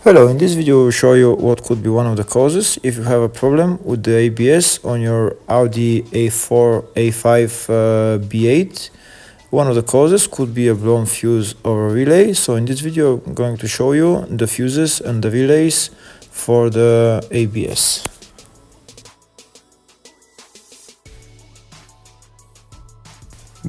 Hello, in this video we'll show you what could be one of the causes if you have a problem with the ABS on your Audi A4 A5 B8. One of the causes could be a blown fuse or a relay. So in this video I'm going to show you the fuses and the relays for the ABS.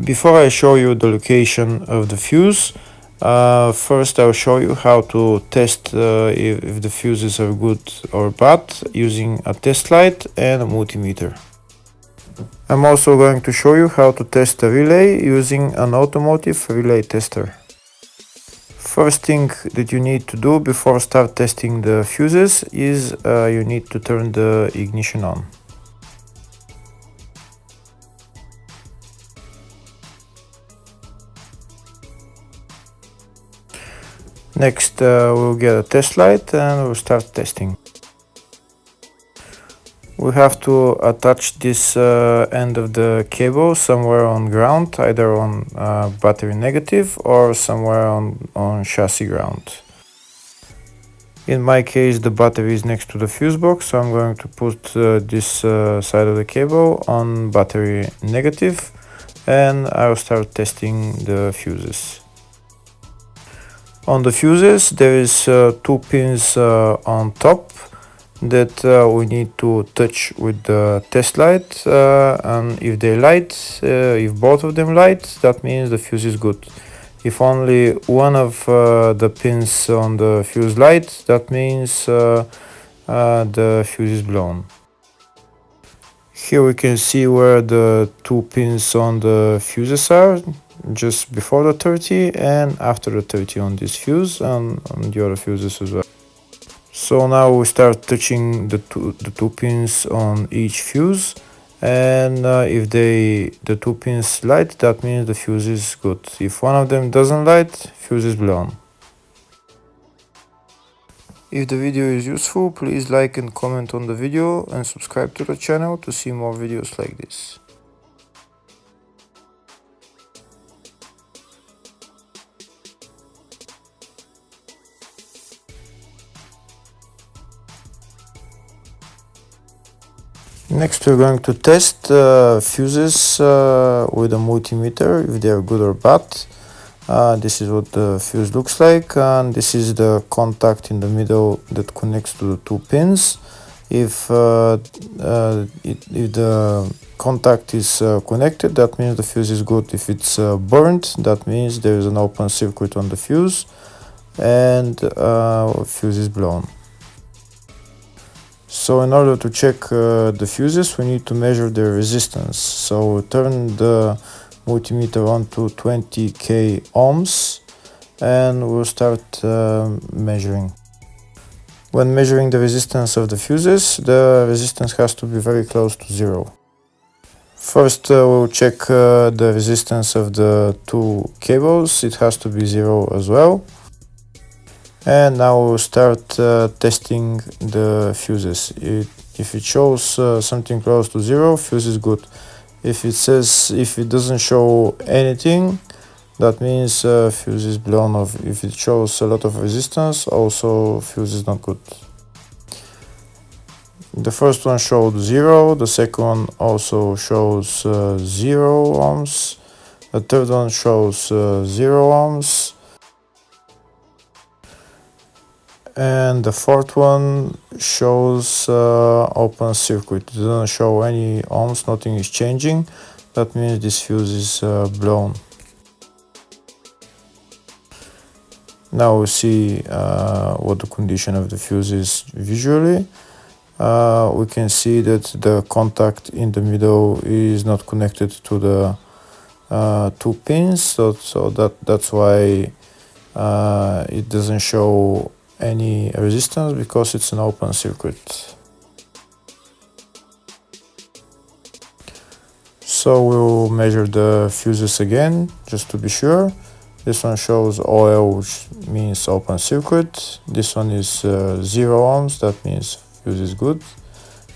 Before I show you the location of the fuse, first I'll show you how to test if the fuses are good or bad using a test light and a multimeter. I'm also going to show you how to test a relay using an automotive relay tester. First thing that you need to do before start testing the fuses is you need to turn the ignition on. Next we'll get a test light and we'll start testing. We have to attach this end of the cable somewhere on ground, either on battery negative or somewhere on chassis ground. In my case the battery is next to the fuse box, so I'm going to put this side of the cable on battery negative and I'll start testing the fuses. On the fuses there is two pins on top that we need to touch with the test light, and if they light, if both of them light, that means the fuse is good. If only one of the pins on the fuse light, that means the fuse is blown. Here we can see where the two pins on the fuses are, just before the 30 and after the 30 on this fuse and on the other fuses as well. So now we start touching the two pins on each fuse, and if the two pins light, that means the fuse is good. If one of them doesn't light, fuse is blown. If the video is useful, please like and comment on the video and subscribe to the channel to see more videos like this. Next we're going to test fuses with a multimeter, if they are good or bad. This is what the fuse looks like, and this is the contact in the middle that connects to the two pins. If the contact is connected, that means the fuse is good. If it's burnt, that means there is an open circuit on the fuse and fuse is blown. So in order to check the fuses, we need to measure their resistance. So we turn the multimeter on to 20k ohms and we'll start measuring. When measuring the resistance of the fuses, the resistance has to be very close to zero. First we'll check the resistance of the two cables. It has to be zero as well. And now we'll start testing the fuses. If it shows something close to zero, fuse is good. If it doesn't show anything, that means fuse is blown off. If it shows a lot of resistance, also fuse is not good. The first one showed zero, the second one also shows 0 ohms, the third one shows 0 ohms. And the fourth one shows open circuit. It doesn't show any ohms, nothing is changing. That means this fuse is blown. Now we see what the condition of the fuse is visually. We can see that the contact in the middle is not connected to the two pins, so that's why it doesn't show any resistance, because it's an open circuit. So we'll measure the fuses again just to be sure. This one shows OL, which means open circuit. This one is 0 ohms, that means fuse is good.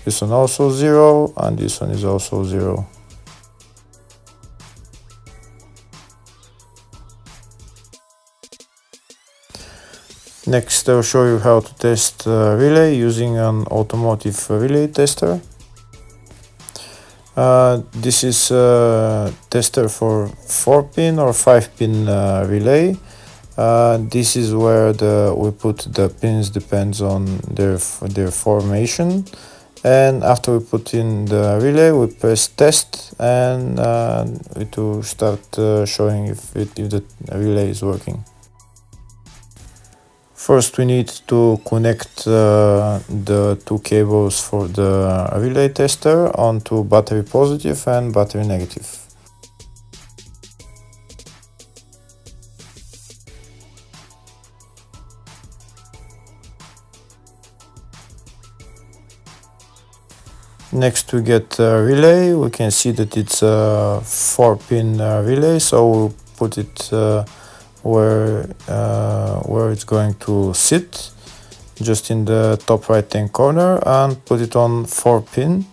This one also 0, and this one is also 0. Next, I'll show you how to test relay using an automotive relay tester. This is a tester for 4-pin or 5-pin relay. This is where we put the pins, depends on their formation. And after we put in the relay, we press test, and it will start showing if the relay is working. First, we need to connect the two cables for the relay tester onto battery positive and battery negative. Next, we get a relay. We can see that it's a 4-pin relay, so we'll put it where it's going to sit, just in the top right hand corner, and put it on 4-pin,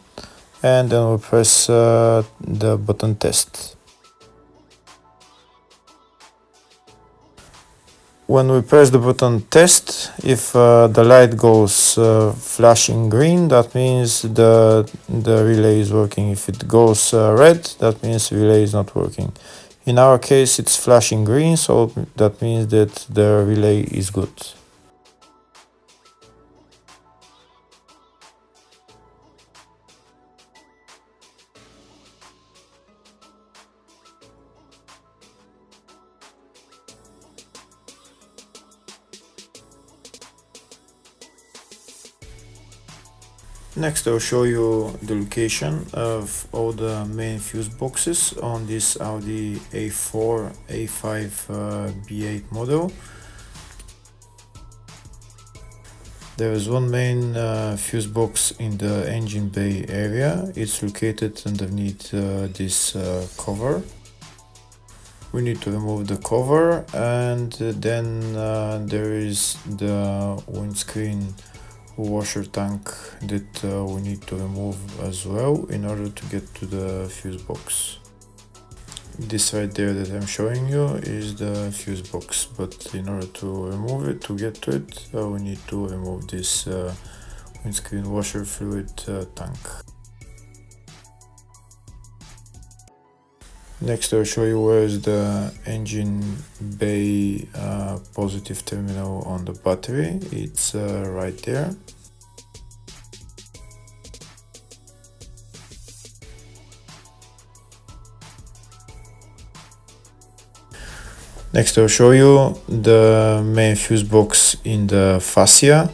and then we'll press the button test. When we press the button test, if the light goes flashing green, that means the relay is working. If it goes red, that means the relay is not working. In our case, it's flashing green, so that means that the relay is good. Next, I'll show you the location of all the main fuse boxes on this Audi A4 A5 B8 model. There is one main fuse box in the engine bay area. It's located underneath this cover. We need to remove the cover, and then there is the windscreen washer tank that we need to remove as well in order to get to the fuse box. This right there that I'm showing you is the fuse box, but in order to remove it, to get to it, we need to remove this windscreen washer fluid tank. Next, I'll show you where is the engine bay positive terminal on the battery. It's right there. Next, I'll show you the main fuse box in the fascia,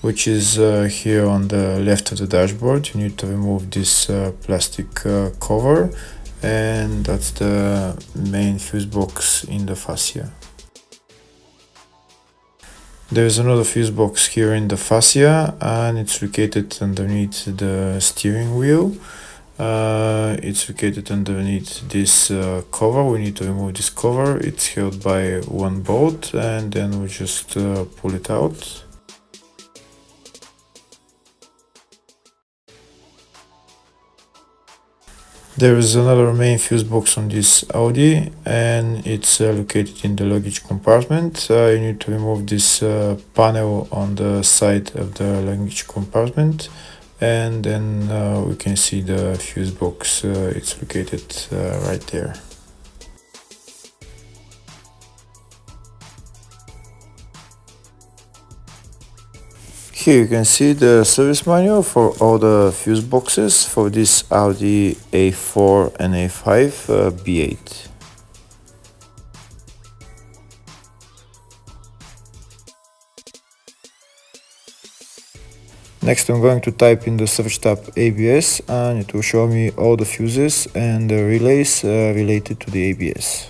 which is here on the left of the dashboard. You need to remove this plastic cover, and that's the main fuse box in the fascia. There's another fuse box here in the fascia, and it's located underneath the steering wheel. It's located underneath this cover. We need to remove this cover. It's held by one bolt, and then we just pull it out. There is another main fuse box on this Audi, and it's located in the luggage compartment. You need to remove this panel on the side of the luggage compartment, and then we can see the fuse box. It's located right there. Here you can see the service manual for all the fuse boxes for this Audi A4 and A5 B8. Next, I'm going to type in the search tab ABS, and it will show me all the fuses and the relays related to the ABS.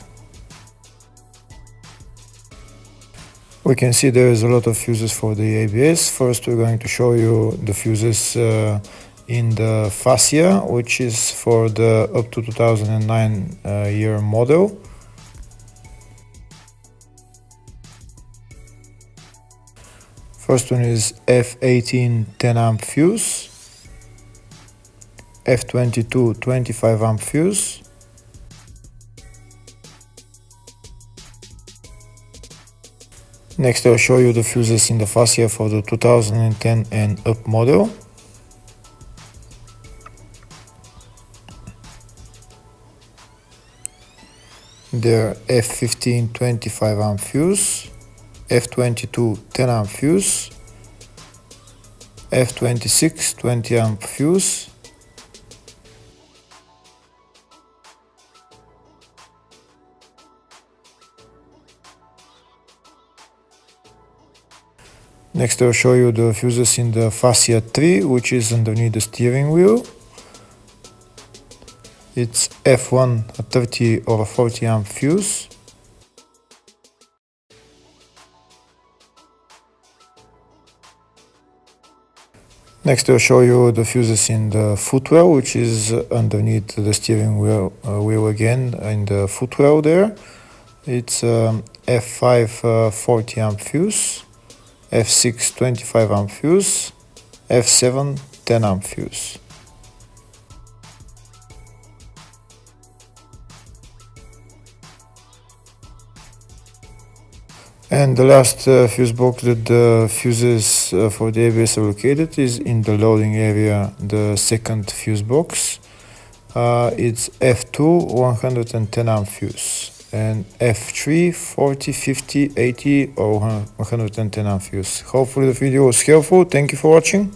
We can see there is a lot of fuses for the ABS. First, we're going to show you the fuses in the fascia, which is for the up to 2009 year model. First one is F18 10 amp fuse, F22 25 amp fuse, . Next I'll show you the fuses in the fascia for the 2010 and up model. They're F15 25 amp fuse, F22 10 amp fuse, F26 20 amp fuse, Next I'll show you the fuses in the fascia 3, which is underneath the steering wheel. It's F1 a 30 or a 40 amp fuse, Next I'll show you the fuses in the footwell, which is underneath the steering wheel again in the footwell there. It's F5 40 amp fuse, F6 25 amp fuse, F7 10 amp fuse. And the last fuse box that the fuses for the ABS are located is in the loading area, the second fuse box. It's F2 110 amp fuse and F3 40, 50, 80 or 110 amp fuse. Hopefully the video was helpful. Thank you for watching.